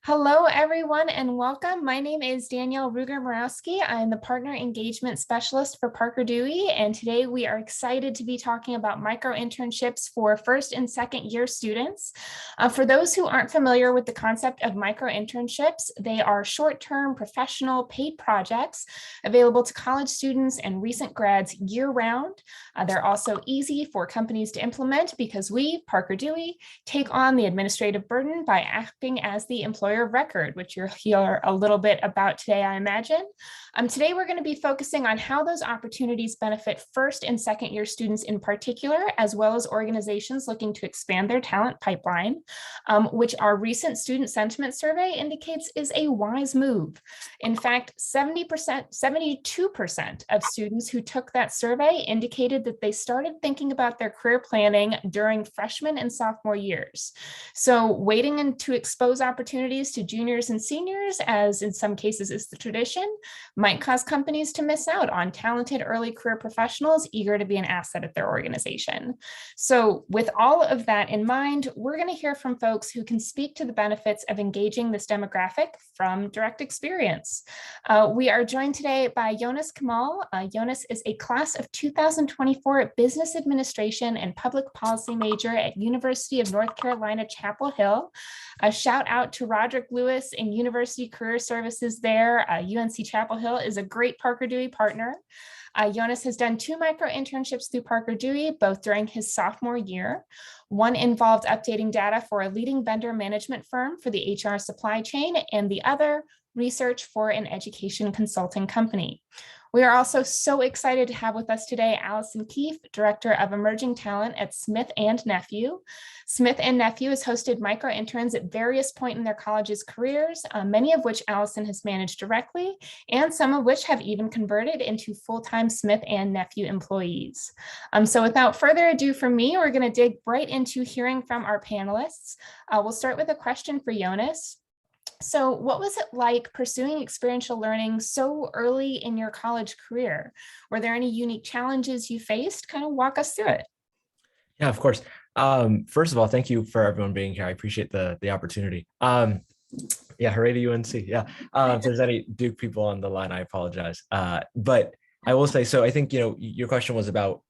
Hello, everyone, and welcome. My name is Danielle Rueger-Miroewski. I'm the Partner Engagement Specialist for Parke Dewey, and today we are excited to be talking about micro-internships for first and second year students. For those who aren't familiar with the concept of micro-internships, they are short-term professional paid projects available to college students and recent grads year-round. They're also easy for companies to implement because we, Parke Dewey, take on the administrative burden by acting as the employer of record, which you'll hear a little bit about today, I imagine. Today, we're going to be focusing on how those opportunities benefit first and second year students in particular, as well as organizations looking to expand their talent pipeline, which our recent student sentiment survey indicates is a wise move. In fact, 72% of students who took that survey indicated that they started thinking about their career planning during freshman and sophomore years. So waiting to expose opportunities to juniors and seniors, as in some cases is the tradition, might cause companies to miss out on talented early career professionals eager to be an asset at their organization. So with all of that in mind, we're going to hear from folks who can speak to the benefits of engaging this demographic from direct experience. We are joined today by Yonas Kemal. Yonas is a class of 2024 business administration and public policy major at University of North Carolina, Chapel Hill. A shout out to Roderick Lewis and University Career Services there. UNC Chapel Hill is a great Parke Dewey partner. Yonas has done 2 micro-internships through Parke Dewey, both during his sophomore year. One involved updating data for a leading vendor management firm for the HR supply chain, and the other, research for an education consulting company. We are also so excited to have with us today Alison Keele, Director of Emerging Talent at Smith & Nephew. Smith & Nephew has hosted micro-interns at various points in their college's careers, many of which Alison has managed directly, and some of which have even converted into full-time Smith & Nephew employees. So without further ado from me, we're going to dig right into hearing from our panelists. We'll start with a question for Yonas. So what was it like pursuing experiential learning so early in your college career? Were there any unique challenges you faced? Kind of walk us through it. Yeah, of course. First of all, thank you for everyone being here. I appreciate the opportunity. Yeah, hooray to UNC. Yeah. If there's any Duke people on the line, I apologize. But I will say, so I think, your question was about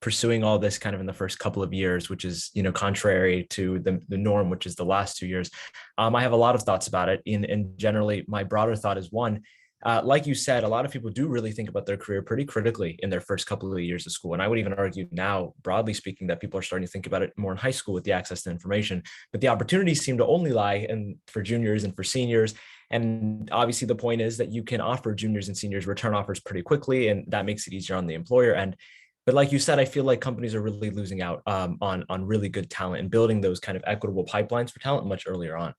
pursuing all this kind of in the first couple of years, which is, contrary to the norm, which is the last 2 years. I have a lot of thoughts about it. And generally, my broader thought is one, like you said, a lot of people do really think about their career pretty critically in their first couple of years of school. And I would even argue now, broadly speaking, that people are starting to think about it more in high school with the access to information. But the opportunities seem to only lie for juniors and for seniors. And obviously, the point is that you can offer juniors and seniors return offers pretty quickly, and that makes it easier on the employer end. But like you said, I feel like companies are really losing out on really good talent and building those kind of equitable pipelines for talent much earlier on.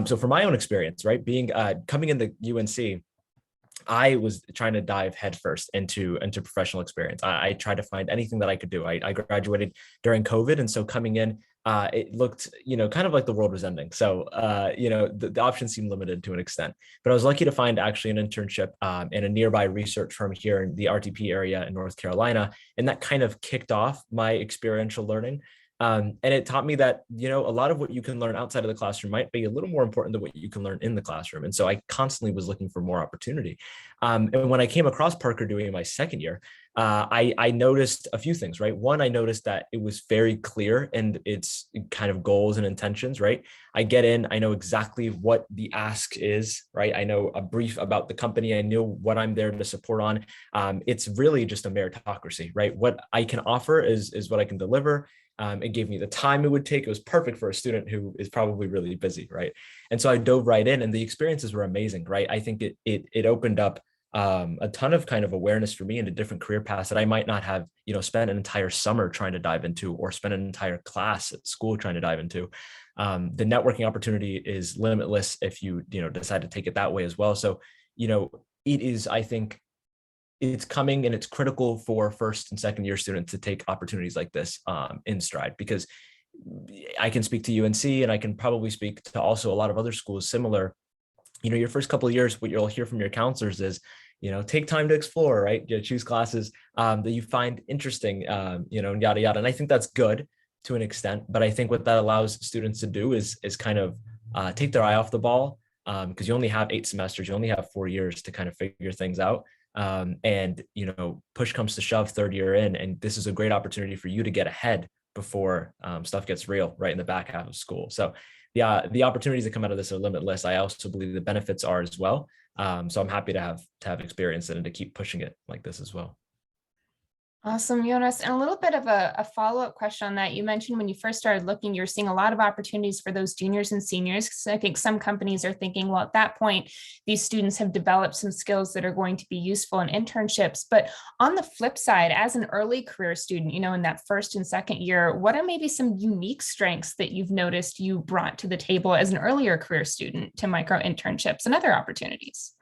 So from my own experience, right, coming into UNC, I was trying to dive headfirst into professional experience. I tried to find anything that I could do. I graduated during COVID, and so coming in, it looked, kind of like the world was ending. So, the options seemed limited to an extent. But I was lucky to find actually an internship in a nearby research firm here in the RTP area in North Carolina, and that kind of kicked off my experiential learning. And it taught me that, a lot of what you can learn outside of the classroom might be a little more important than what you can learn in the classroom. And so I constantly was looking for more opportunity. And when I came across Parke Dewey in my second year, I noticed a few things, right? One, I noticed that it was very clear in its kind of goals and intentions, right? I get in, I know exactly what the ask is, right? I know a brief about the company. I know what I'm there to support on. It's really just a meritocracy, right? What I can offer is what I can deliver. It gave me the time it would take. It was perfect for a student who is probably really busy, right? And so I dove right in, and the experiences were amazing, right? I think it opened up a ton of kind of awareness for me into different career paths that I might not have, spent an entire summer trying to dive into, or spend an entire class at school trying to dive into. The networking opportunity is limitless if you, decide to take it that way as well. So, it is, I think, it's coming, and it's critical for first and second year students to take opportunities like this in stride, because I can speak to UNC, and I can probably speak to also a lot of other schools similar. Your first couple of years, what you'll hear from your counselors is, take time to explore, right? Choose classes that you find interesting, and yada, yada. And I think that's good to an extent, but I think what that allows students to do is kind of take their eye off the ball, because you only have 8 semesters, you only have 4 years to kind of figure things out. And, push comes to shove 3rd year in, and this is a great opportunity for you to get ahead before stuff gets real right in the back half of school. So the opportunities that come out of this are limitless. I also believe the benefits are as well. So I'm happy to have experience it and to keep pushing it like this as well. Awesome, Jonas. And a little bit of a follow-up question on that. You mentioned when you first started looking, you're seeing a lot of opportunities for those juniors and seniors. So I think some companies are thinking, well, at that point, these students have developed some skills that are going to be useful in internships. But on the flip side, as an early career student, in that 1st and 2nd year, what are maybe some unique strengths that you've noticed you brought to the table as an earlier career student to micro-internships and other opportunities?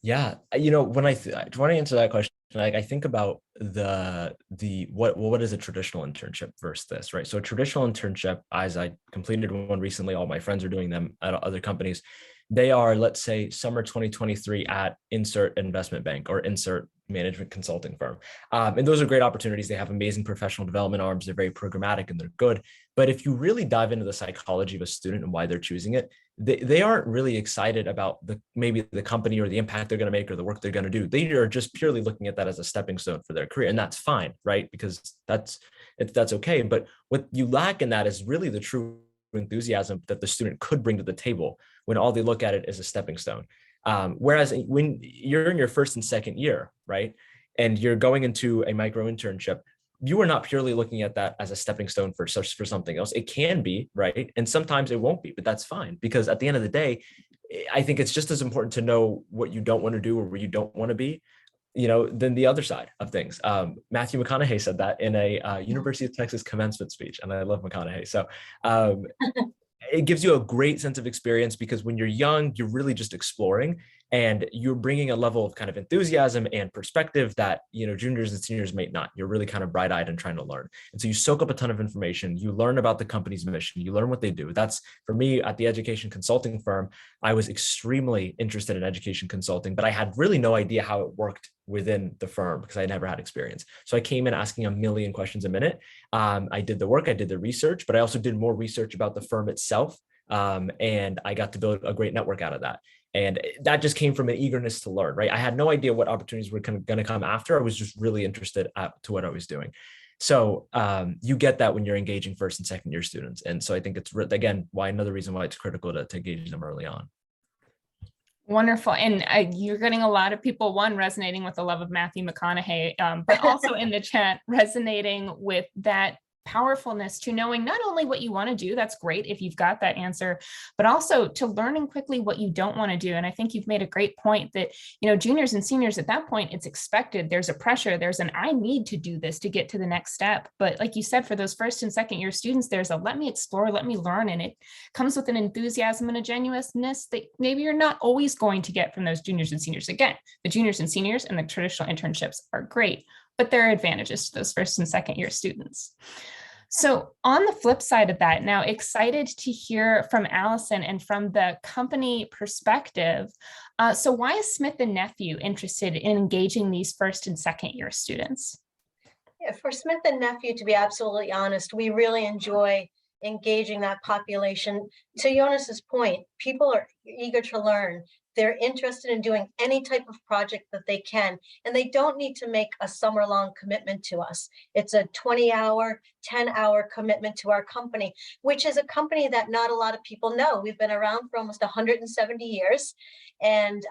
Yeah, when I want to answer that question, I think about what is a traditional internship versus this, right? So a traditional internship, as I completed one recently, all my friends are doing them at other companies. They are, let's say, summer 2023 at insert investment bank or insert management consulting firm. And those are great opportunities. They have amazing professional development arms. They're very programmatic and they're good. But if you really dive into the psychology of a student and why they're choosing it, they aren't really excited about maybe the company or the impact they're going to make or the work they're going to do. They are just purely looking at that as a stepping stone for their career. And that's fine, right? Because that's okay. But what you lack in that is really the true enthusiasm that the student could bring to the table when all they look at it is a stepping stone. Whereas when you're in your 1st and 2nd year, right, and you're going into a micro internship, you are not purely looking at that as a stepping stone for something else. It can be, right, and sometimes it won't be, but that's fine, because at the end of the day, I think it's just as important to know what you don't want to do or where you don't want to be, than the other side of things. Matthew McConaughey said that in a University of Texas commencement speech, and I love McConaughey. So it gives you a great sense of experience, because when you're young, you're really just exploring and you're bringing a level of kind of enthusiasm and perspective that, juniors and seniors may not. You're really kind of bright-eyed and trying to learn. And so you soak up a ton of information. You learn about the company's mission. You learn what they do. That's, for me, at the education consulting firm, I was extremely interested in education consulting, but I had really no idea how it worked within the firm because I never had experience. So I came in asking a million questions a minute. I did the work, I did the research, but I also did more research about the firm itself. And I got to build a great network out of that. And that just came from an eagerness to learn, right? I had no idea what opportunities were going to come after. I was just really interested to what I was doing. So you get that when you're engaging 1st and 2nd year students. And so I think it's, again, another reason why it's critical to engage them early on. Wonderful. And you're getting a lot of people, one, resonating with the love of Matthew McConaughey, but also in the chat resonating with that powerfulness to knowing not only what you want to do, that's great if you've got that answer, but also to learning quickly what you don't want to do. And I think you've made a great point that, juniors and seniors at that point, it's expected. There's a pressure. There's an, I need to do this to get to the next step. But like you said, for those 1st and 2nd year students, there's a, let me explore, let me learn. And it comes with an enthusiasm and a genuineness that maybe you're not always going to get from those juniors and seniors. Again, the juniors and seniors and the traditional internships are great, but there are advantages to those 1st and 2nd year students. So on the flip side of that, now excited to hear from Alison and from the company perspective. So why is Smith & Nephew interested in engaging these 1st and 2nd year students? Yeah, for Smith & Nephew, to be absolutely honest, we really enjoy engaging that population. To Jonas's point, people are eager to learn. They're interested in doing any type of project that they can, and they don't need to make a summer-long commitment to us. It's a 20-hour, 10-hour commitment to our company, which is a company that not a lot of people know. We've been around for almost 170 years, and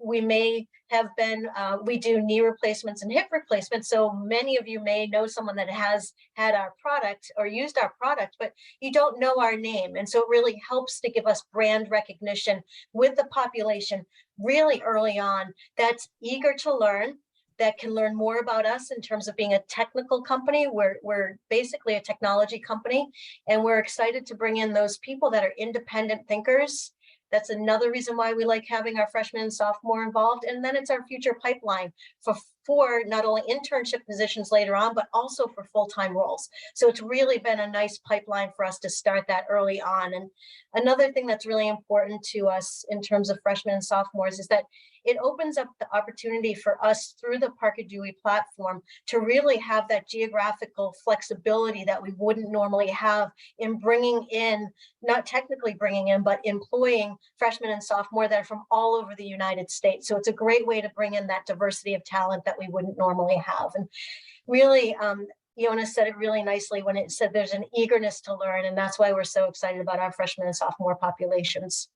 we may have been, we do knee replacements and hip replacements, so many of you may know someone that has had our product or used our product, but you don't know our name, and so it really helps to give us brand recognition with the population really early on that's eager to learn, that can learn more about us in terms of being a technical company. We're basically a technology company, and we're excited to bring in those people that are independent thinkers. That's another reason why we like having our freshmen and sophomore involved. And then it's our future pipeline for not only internship positions later on, but also for full-time roles. So it's really been a nice pipeline for us to start that early on. And another thing that's really important to us in terms of freshmen and sophomores is that it opens up the opportunity for us through the Parke Dewey platform to really have that geographical flexibility that we wouldn't normally have in bringing in, not technically bringing in, but employing freshmen and sophomore that are from all over the United States. So it's a great way to bring in that diversity of talent that we wouldn't normally have. And really, Yonas said it really nicely when it said there's an eagerness to learn, and that's why we're so excited about our freshman and sophomore populations.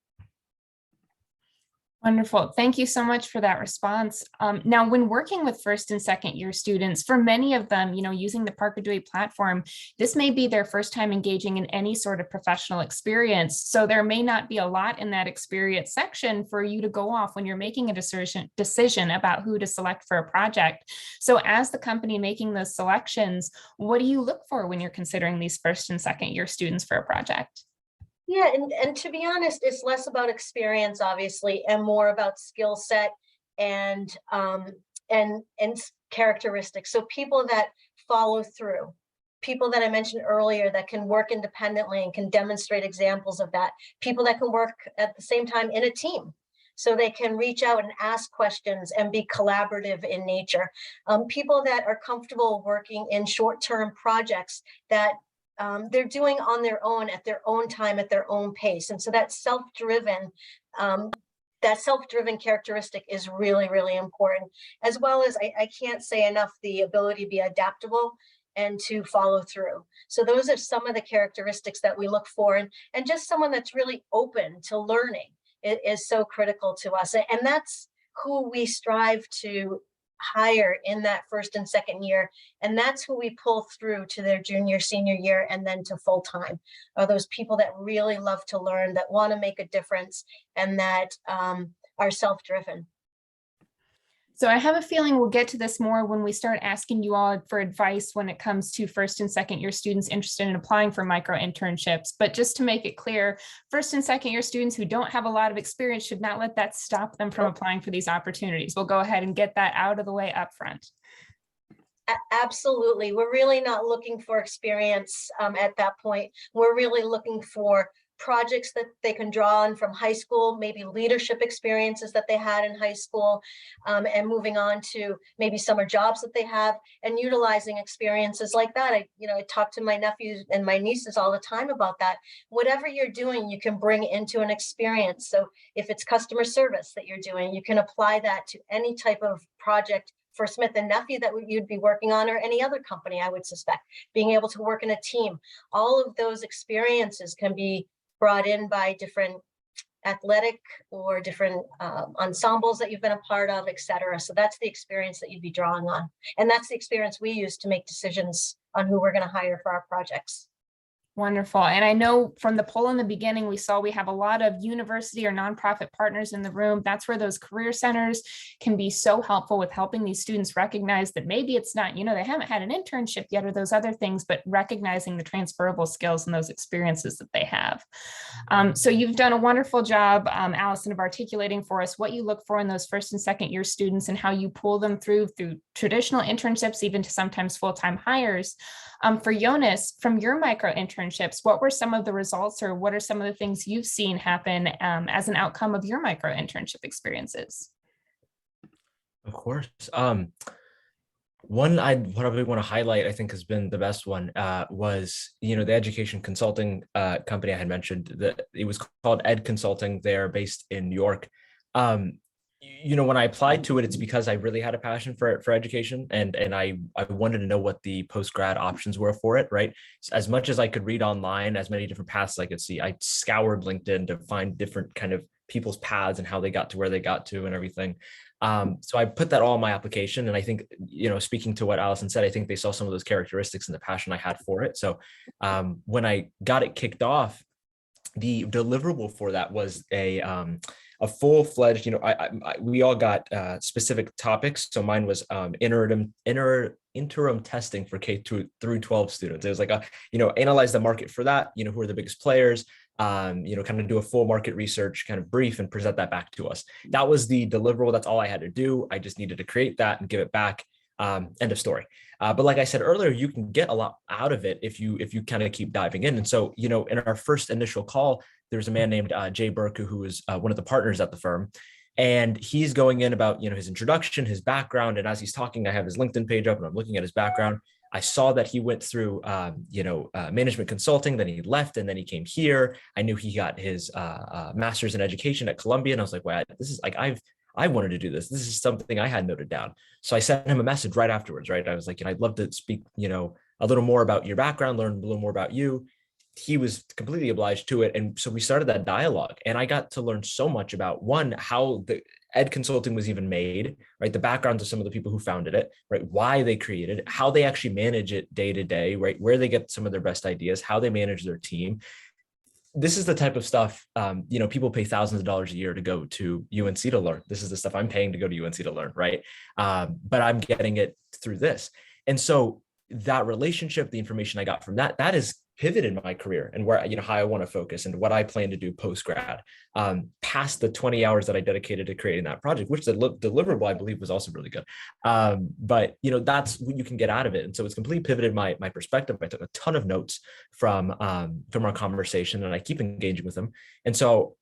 Wonderful. Thank you so much for that response. Now, when working with first and second year students, for many of them, using the Parke Dewey platform, this may be their first time engaging in any sort of professional experience. So there may not be a lot in that experience section for you to go off when you're making a decision about who to select for a project. So as the company making those selections, what do you look for when you're considering these first and second year students for a project? Yeah, and to be honest, it's less about experience, obviously, and more about skill set and characteristics. So people that follow through, people that I mentioned earlier that can work independently and can demonstrate examples of that, people that can work at the same time in a team. So they can reach out and ask questions and be collaborative in nature. People that are comfortable working in short-term projects that they're doing on their own at their own time, at their own pace. And so that self-driven characteristic is really, really important, as well as I can't say enough, the ability to be adaptable and to follow through. So those are some of the characteristics that we look for, and just someone that's really open to learning is so critical to us. And that's who we strive to hire in that first and second year, and that's who we pull through to their junior, senior year, and then to full-time. Are those people that really love to learn, that want to make a difference, and that are self-driven. So I have a feeling we'll get to this more when we start asking you all for advice when it comes to first and second year students interested in applying for micro-internships. But just to make it clear, first and second year students who don't have a lot of experience should not let that stop them from applying for these opportunities. We'll go ahead and get that out of the way up front. Absolutely. We're really not looking for experience at that point. We're really looking for projects that they can draw on from high school, maybe leadership experiences that they had in high school, and moving on to maybe summer jobs that they have, and utilizing experiences like that. I talk to my nephews and my nieces all the time about that. Whatever you're doing, you can bring into an experience. So if it's customer service that you're doing, you can apply that to any type of project for Smith and Nephew that you'd be working on, or any other company, I would suspect. Being able to work in a team, all of those experiences can be brought in by different athletic or different ensembles that you've been a part of, et cetera. So that's the experience that you'd be drawing on. And that's the experience we use to make decisions on who we're going to hire for our projects. Wonderful. And I know from the poll in the beginning, we saw we have a lot of university or nonprofit partners in the room. That's where those career centers can be so helpful with helping these students recognize that maybe it's not, they haven't had an internship yet or those other things, but recognizing the transferable skills and those experiences that they have. So you've done a wonderful job, Alison, of articulating for us what you look for in those first and second year students and how you pull them through traditional internships, even to sometimes full-time hires. For Yonas, from your micro-internships, what were some of the results, or what are some of the things you've seen happen as an outcome of your micro-internship experiences? Of course. One I probably want to highlight, I think has been the best one, was, the education consulting company I had mentioned. That it was called Ed Consulting. They're based in New York. When I applied to it, it's because I really had a passion for education, and I wanted to know what the post-grad options were for it, right? So as much as I could read online, as many different paths I could see, I scoured LinkedIn to find different kind of people's paths and how they got to where they got to and everything. So I put that all in my application, and I think, speaking to what Alison said, I think they saw some of those characteristics and the passion I had for it. So when I got it kicked off, the deliverable for that was a full-fledged, we all got specific topics. So mine was interim testing for K through 12 students. It was like analyze the market for that, who are the biggest players, kind of do a full market research kind of brief and present that back to us. That was the deliverable. That's all I had to do. I just needed to create that and give it back. End of story. But like I said earlier, you can get a lot out of it if you kind of keep diving in. And so, in our first initial call, there was a man named Jay Burke, who was one of the partners at the firm. And he's going in about, his introduction, his background. And as he's talking, I have his LinkedIn page up and I'm looking at his background. I saw that he went through, management consulting, then he left and then he came here. I knew he got his master's in education at Columbia. And I was like, wow, this is like, I wanted to do this. This is something I had noted down. So I sent him a message right afterwards, right? I was like, I'd love to speak, a little more about your background, learn a little more about you. He was completely obliged to it. And so we started that dialogue and I got to learn so much about how the Ed Consulting was even made, right? The backgrounds of some of the people who founded it, right? Why they created it, how they actually manage it day to day, right? Where they get some of their best ideas, how they manage their team. This is the type of stuff, people pay thousands of dollars a year to go to UNC to learn. This is the stuff I'm paying to go to UNC to learn, right? But I'm getting it through this. And so that relationship, the information I got from that is pivoted my career and where, how I want to focus and what I plan to do post-grad, past the 20 hours that I dedicated to creating that project, which the deliverable, I believe, was also really good. But, that's what you can get out of it. And so it's completely pivoted my perspective. I took a ton of notes from our conversation and I keep engaging with them. And so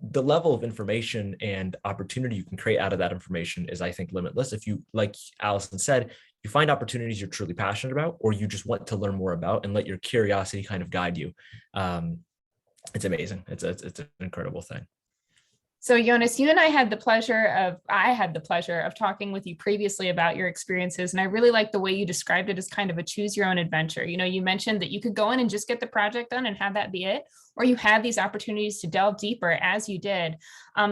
the level of information and opportunity you can create out of that information is, I think, limitless. If you, like Alison said, you find opportunities you're truly passionate about, or you just want to learn more about and let your curiosity kind of guide you. It's amazing. It's an incredible thing. So Yonas, you and I had the pleasure of talking with you previously about your experiences. And I really like the way you described it as kind of a choose your own adventure. You mentioned that you could go in and just get the project done and have that be it, or you had these opportunities to delve deeper as you did.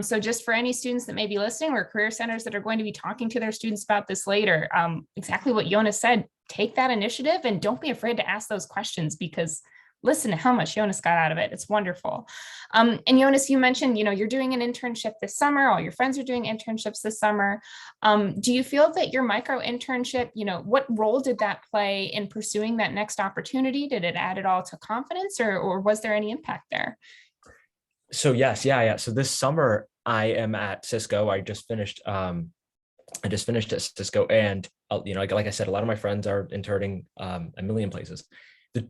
So just for any students that may be listening or career centers that are going to be talking to their students about this later, exactly what Yonas said, take that initiative and don't be afraid to ask those questions, because listen to how much Yonas got out of it. It's wonderful. And Yonas, you mentioned, you're doing an internship this summer. All your friends are doing internships this summer. Do you feel that your micro-internship, what role did that play in pursuing that next opportunity? Did it add at all to confidence, or was there any impact there? So yes, yeah. So this summer I am at Cisco. I just finished at Cisco, and like I said, a lot of my friends are interning a million places.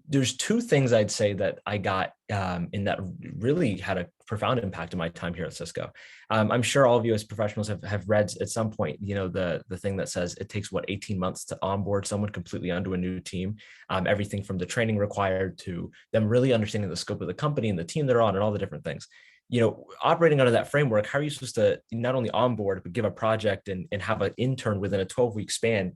There's two things I'd say that I got in that really had a profound impact on my time here at Cisco. I'm sure all of you as professionals have read at some point, the thing that says it takes 18 months to onboard someone completely onto a new team. Everything from the training required to them really understanding the scope of the company and the team they're on and all the different things. Operating under that framework, how are you supposed to not only onboard, but give a project and have an intern within a 12-week span,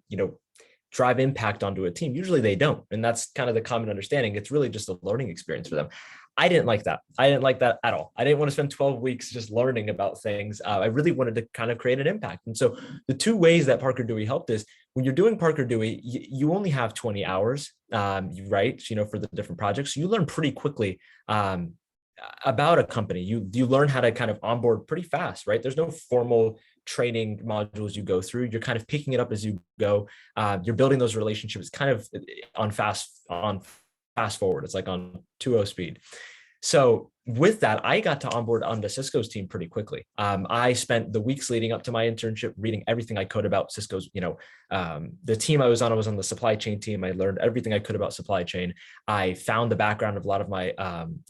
drive impact onto a team? Usually they don't. And that's kind of the common understanding. It's really just a learning experience for them. I didn't like that. I didn't like that at all. I didn't want to spend 12 weeks just learning about things. I really wanted to kind of create an impact. And so the two ways that Parker Dewey helped is when you're doing Parker Dewey, you only have 20 hours, right? For the different projects. You learn pretty quickly about a company. You learn how to kind of onboard pretty fast, right? There's no formal training modules you go through. You're kind of picking it up as you go. You're building those relationships kind of on fast forward. It's like on 2.0 speed. So with that, I got to onboard onto Cisco's team pretty quickly. I spent the weeks leading up to my internship reading everything I could about Cisco's, the team I was on the supply chain team. I learned everything I could about supply chain. I found the background of a lot of my,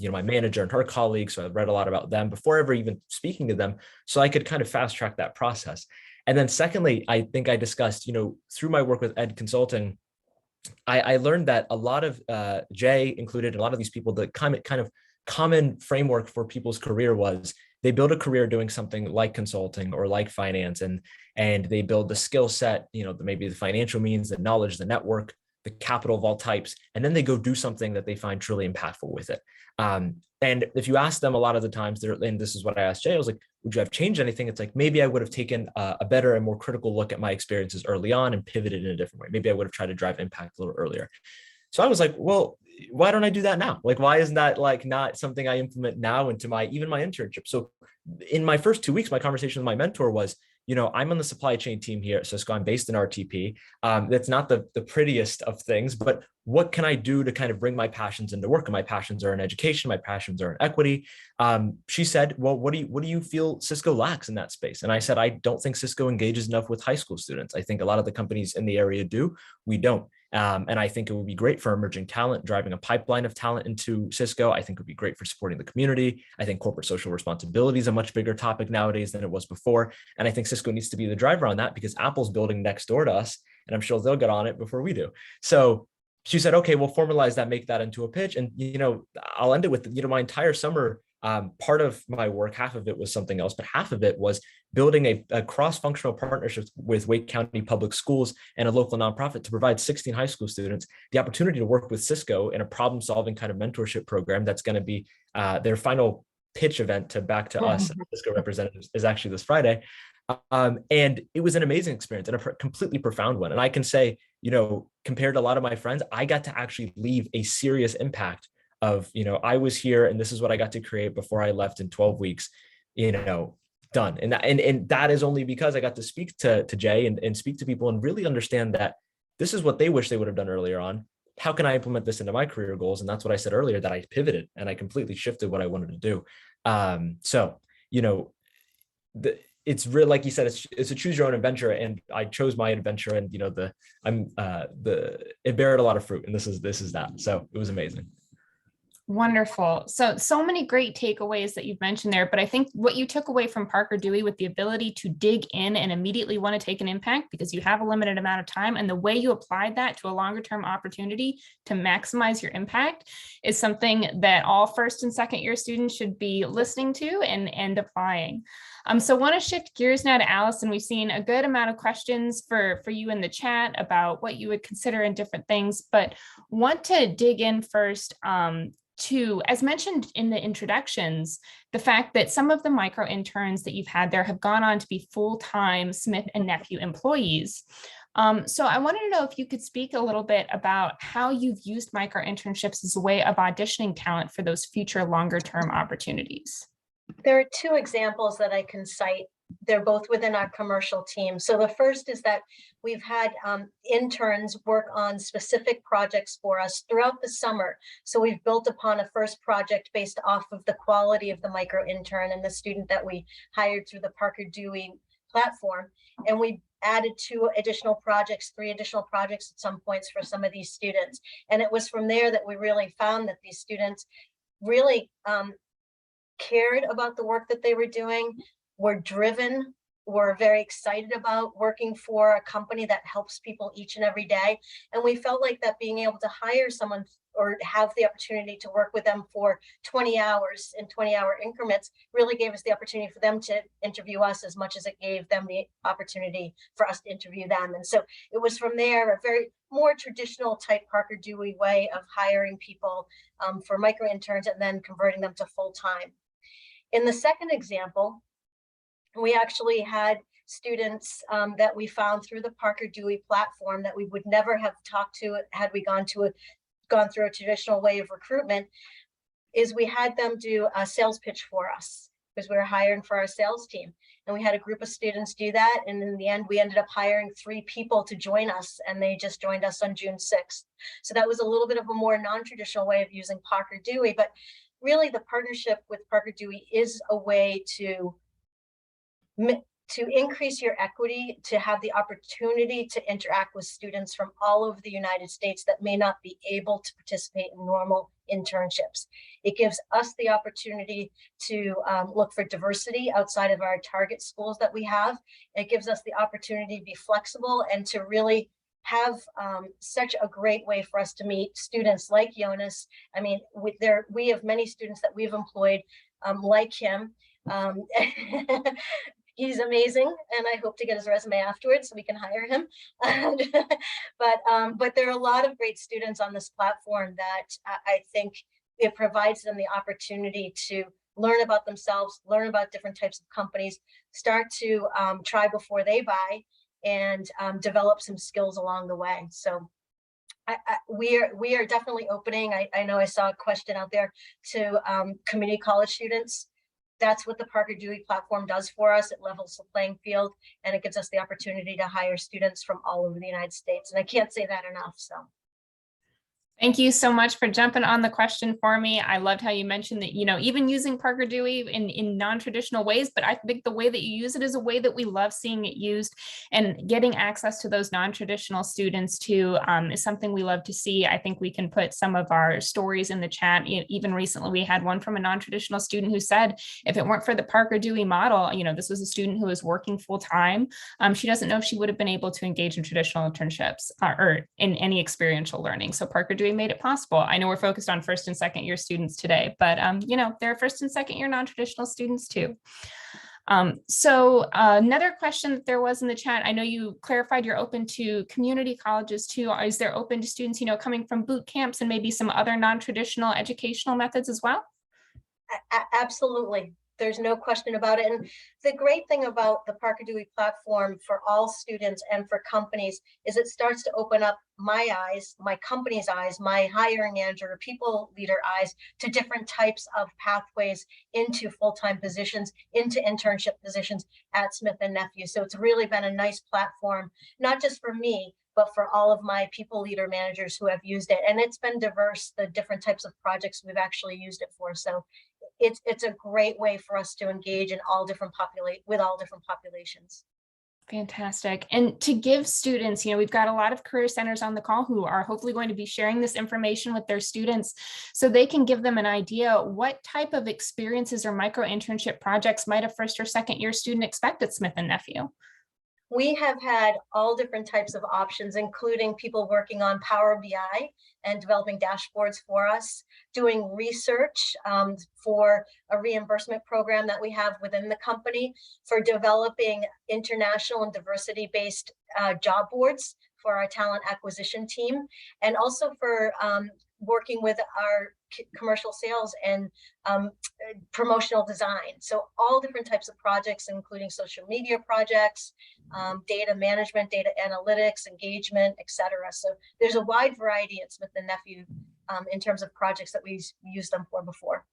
my manager and her colleagues. So I read a lot about them before ever even speaking to them. So I could kind of fast track that process. And then secondly, I think I discussed, through my work with Ed Consulting, I learned that a lot of Jay included, a lot of these people, the kind of common framework for people's career was they build a career doing something like consulting or like finance, and they build the skill set, maybe the financial means, the knowledge, the network, the capital of all types, and then they go do something that they find truly impactful with it. And if you ask them a lot of the times, and this is what I asked Jay, I was like, would you have changed anything? It's like, maybe I would have taken a better and more critical look at my experiences early on and pivoted in a different way. Maybe I would have tried to drive impact a little earlier. So I was like, well, why don't I do that now? Like, why isn't that not something I implement now into even my internship? So in my first 2 weeks, my conversation with my mentor was, I'm on the supply chain team here at Cisco. I'm based in RTP. That's not the prettiest of things, but what can I do to kind of bring my passions into work? And my passions are in education. My passions are in equity. She said, well, what do you feel Cisco lacks in that space? And I said, I don't think Cisco engages enough with high school students. I think a lot of the companies in the area do. We don't. And I think it would be great for emerging talent, driving a pipeline of talent into Cisco. I think it would be great for supporting the community. I think corporate social responsibility is a much bigger topic nowadays than it was before. And I think Cisco needs to be the driver on that because Apple's building next door to us, and I'm sure they'll get on it before we do. So she said, okay, we'll formalize that, make that into a pitch. And, I'll end it with, my entire summer, part of my work, half of it was something else, but half of it was building a cross-functional partnership with Wake County Public Schools and a local nonprofit to provide 16 high school students the opportunity to work with Cisco in a problem-solving kind of mentorship program that's going to be their final pitch event back to us, Cisco representatives, is actually this Friday. And it was an amazing experience and a completely profound one. And I can say, compared to a lot of my friends, I got to actually leave a serious impact of, I was here and this is what I got to create before I left in 12 weeks, done. And that is only because I got to speak to Jay and speak to people and really understand that this is what they wish they would have done earlier on. How can I implement this into my career goals? And that's what I said earlier, that I pivoted and I completely shifted what I wanted to do. It's real, like you said, it's a choose your own adventure, and I chose my adventure, and it bared a lot of fruit, and this is that. So it was amazing. Wonderful. So many great takeaways that you've mentioned there, but I think what you took away from Parker Dewey with the ability to dig in and immediately want to take an impact because you have a limited amount of time, and the way you applied that to a longer term opportunity to maximize your impact is something that all first and second year students should be listening to and applying. So I want to shift gears now to Alison. We've seen a good amount of questions for you in the chat about what you would consider in different things, but want to dig in first to, as mentioned in the introductions, the fact that some of the micro interns that you've had there have gone on to be full-time Smith and Nephew employees. So I wanted to know if you could speak a little bit about how you've used micro internships as a way of auditioning talent for those future longer-term opportunities. There are two examples that I can cite. They're both within our commercial team. So the first is that we've had interns work on specific projects for us throughout the summer. So we've built upon a first project based off of the quality of the micro intern and the student that we hired through the Parker Dewey platform. And we added three additional projects at some points for some of these students. And it was from there that we really found that these students really cared about the work that they were doing, were driven, were very excited about working for a company that helps people each and every day. And we felt like that being able to hire someone or have the opportunity to work with them for 20 hours in 20-hour increments really gave us the opportunity for them to interview us as much as it gave them the opportunity for us to interview them. And so it was from there a very more traditional type Parker Dewey way of hiring people for micro interns and then converting them to full-time. In the second example, we actually had students that we found through the Parker Dewey platform that we would never have talked to had we gone through a traditional way of recruitment, is we had them do a sales pitch for us because we were hiring for our sales team. And we had a group of students do that. And in the end, we ended up hiring 3 people to join us, and they just joined us on June 6th. So that was a little bit of a more non-traditional way of using Parker Dewey, but really the partnership with Parker Dewey is a way to increase your equity, to have the opportunity to interact with students from all over the United States that may not be able to participate in normal internships. It gives us the opportunity to look for diversity outside of our target schools that we have. It gives us the opportunity to be flexible and to really have such a great way for us to meet students like Yonas. I mean, we have many students that we've employed like him. He's amazing, and I hope to get his resume afterwards so we can hire him. But there are a lot of great students on this platform that I think it provides them the opportunity to learn about themselves, learn about different types of companies, start to try before they buy, and develop some skills along the way. So we are definitely opening. I know I saw a question out there to community college students. That's what the Parker Dewey platform does for us. It levels the playing field, and it gives us the opportunity to hire students from all over the United States. And I can't say that enough. So Thank you so much for jumping on the question for me. I loved how you mentioned that, even using Parker Dewey in non-traditional ways, but I think the way that you use it is a way that we love seeing it used, and getting access to those non-traditional students too is something we love to see. I think we can put some of our stories in the chat. Even recently, we had one from a non-traditional student who said, if it weren't for the Parker Dewey model, this was a student who was working full time. She doesn't know if she would have been able to engage in traditional internships or in any experiential learning. So Parker Dewey made it possible. I know we're focused on first and second year students today, but there are first and second year non-traditional students too. So another question that there was in the chat, I know you clarified you're open to community colleges too. Is there open to students, coming from boot camps and maybe some other non-traditional educational methods as well? Absolutely. There's no question about it. And the great thing about the Parker Dewey platform for all students and for companies is it starts to open up my eyes, my company's eyes, my hiring manager, people leader eyes to different types of pathways into full-time positions, into internship positions at Smith & Nephew. So it's really been a nice platform, not just for me, but for all of my people leader managers who have used it. And it's been diverse, the different types of projects we've actually used it for. So it's a great way for us to engage in all different populations. Fantastic. And to give students, we've got a lot of career centers on the call who are hopefully going to be sharing this information with their students so they can give them an idea what type of experiences or micro-internship projects might a first or second year student expect at Smith & Nephew. We have had all different types of options, including people working on Power BI and developing dashboards for us, doing research for a reimbursement program that we have within the company, for developing international and diversity-based job boards for our talent acquisition team, and also for working with our commercial sales and promotional design. So all different types of projects, including social media projects, data management, data analytics, engagement, etc. So there's a wide variety at Smith & Nephew in terms of projects that we've used them for before.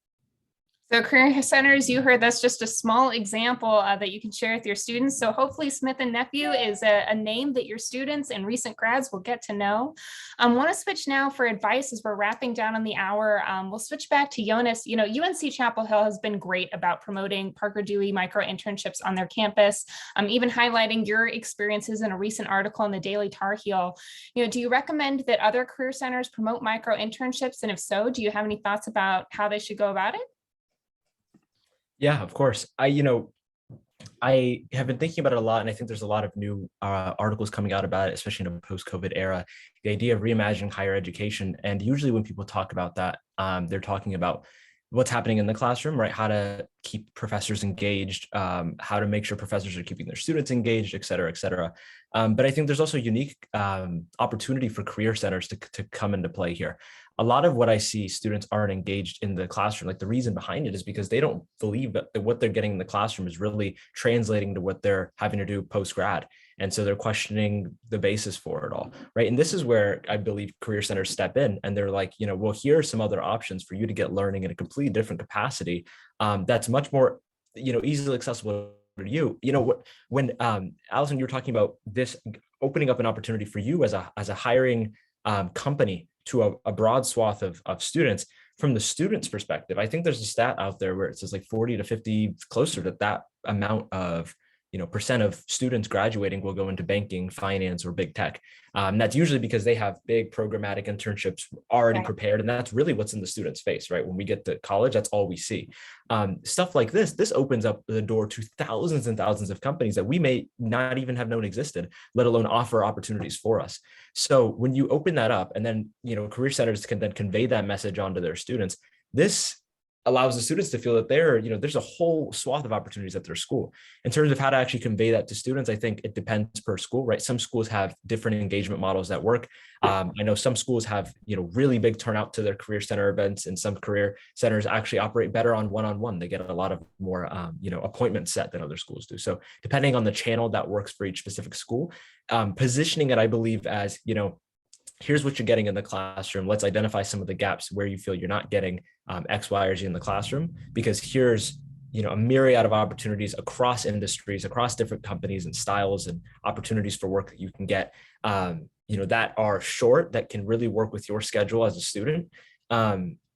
So career centers, you heard that's just a small example that you can share with your students. So hopefully Smith & Nephew is a name that your students and recent grads will get to know. I want to switch now for advice as we're wrapping down on the hour. We'll switch back to Yonas. UNC Chapel Hill has been great about promoting Parker Dewey micro-internships on their campus, even highlighting your experiences in a recent article in the Daily Tar Heel. Do you recommend that other career centers promote micro-internships? And if so, do you have any thoughts about how they should go about it? Yeah, of course. I have been thinking about it a lot, and I think there's a lot of new articles coming out about it, especially in a post-COVID era, the idea of reimagining higher education. And usually when people talk about that, they're talking about what's happening in the classroom, right? How to keep professors engaged, how to make sure professors are keeping their students engaged, et cetera, et cetera. But I think there's also a unique opportunity for career centers to come into play here. A lot of what I see students aren't engaged in the classroom. Like the reason behind it is because they don't believe that what they're getting in the classroom is really translating to what they're having to do post-grad. And so they're questioning the basis for it all, right? And this is where I believe career centers step in and they're like, well, here are some other options for you to get learning in a completely different capacity that's much more, easily accessible to you. When Alison, you were talking about this opening up an opportunity for you as a hiring company to a broad swath of students. From the student's perspective, I think there's a stat out there where it says like 40 to 50, closer to that amount of percent of students graduating will go into banking, finance, or big tech. That's usually because they have big programmatic internships already prepared. And that's really what's in the student's face, right? When we get to college, that's all we see. Stuff like this opens up the door to thousands and thousands of companies that we may not even have known existed, let alone offer opportunities for us. So when you open that up and then, career centers can then convey that message onto their students, this allows the students to feel that there's a whole swath of opportunities at their school. In terms of how to actually convey that to students, I think it depends per school, right? Some schools have different engagement models that work. I know some schools have, really big turnout to their career center events, and some career centers actually operate better on one-on-one. They get a lot of more, appointment set than other schools do. So depending on the channel that works for each specific school, positioning it, I believe, as, here's what you're getting in the classroom. Let's identify some of the gaps where you feel you're not getting X, Y, or Z in the classroom, because here's a myriad of opportunities across industries, across different companies and styles and opportunities for work that you can get that are short, that can really work with your schedule as a student.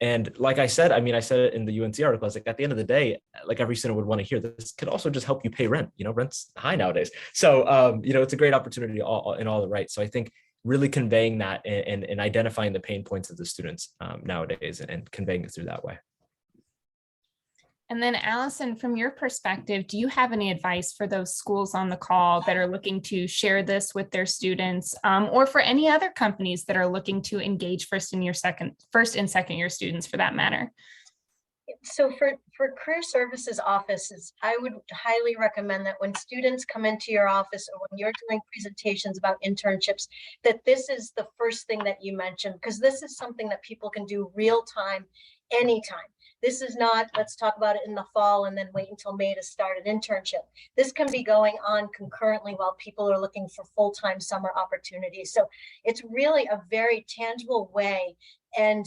And like I said, I mean, I said it in the UNC article, I was like, at the end of the day, like every student would want to hear, this could also just help you pay rent. Rent's high nowadays. So, it's a great opportunity in all the right. So I think really conveying that and identifying the pain points of the students nowadays and conveying it through that way. And then Alison, from your perspective, do you have any advice for those schools on the call that are looking to share this with their students, or for any other companies that are looking to engage first and second year students for that matter? So for career services offices, I would highly recommend that when students come into your office or when you're doing presentations about internships, that this is the first thing that you mention, because this is something that people can do real time, anytime. This is not, let's talk about it in the fall and then wait until May to start an internship. This can be going on concurrently while people are looking for full-time summer opportunities. So it's really a very tangible way and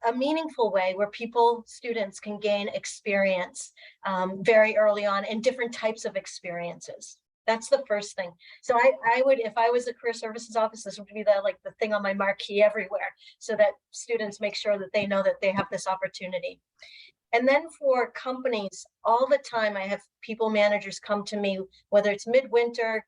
a meaningful way where students can gain experience very early on and different types of experiences. That's the first thing. So I would, if I was a career services office, this would be the thing on my marquee everywhere, so that students make sure that they know that they have this opportunity. And then for companies, all the time I have people managers come to me, whether it's midwinter,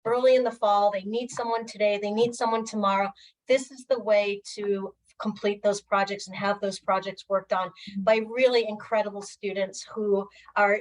early in the fall, they need someone today, they need someone tomorrow. This is the way to complete those projects and have those projects worked on by really incredible students who are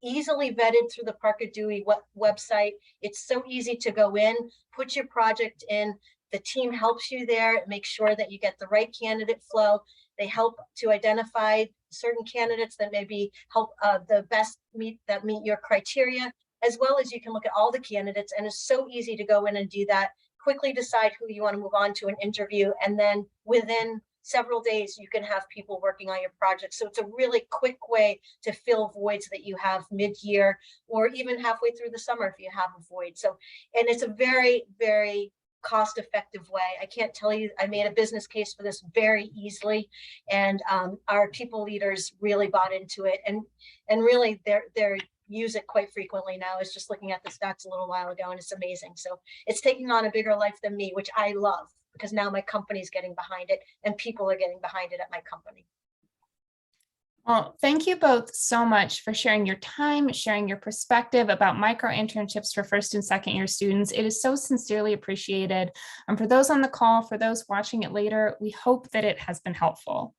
easily vetted through the Parke Dewey website. It's so easy to go in, put your project in, the team helps you there, make sure that you get the right candidate flow. They help to identify certain candidates that maybe help the best meet your criteria, as well as you can look at all the candidates, and it's so easy to go in and do that, quickly decide who you want to move on to an interview, and then within several days, you can have people working on your project. So it's a really quick way to fill voids that you have mid-year or even halfway through the summer if you have a void. So, and it's a very, very cost-effective way. I can't tell you, I made a business case for this very easily, and our people leaders really bought into it, and really they're use it quite frequently now. I was just looking at the stats a little while ago, and it's amazing. So it's taking on a bigger life than me, which I love, because now my company's getting behind it and people are getting behind it at my company. Well, thank you both so much for sharing your time, sharing your perspective about micro-internships for first and second year students. It is so sincerely appreciated. And for those on the call, for those watching it later, we hope that it has been helpful.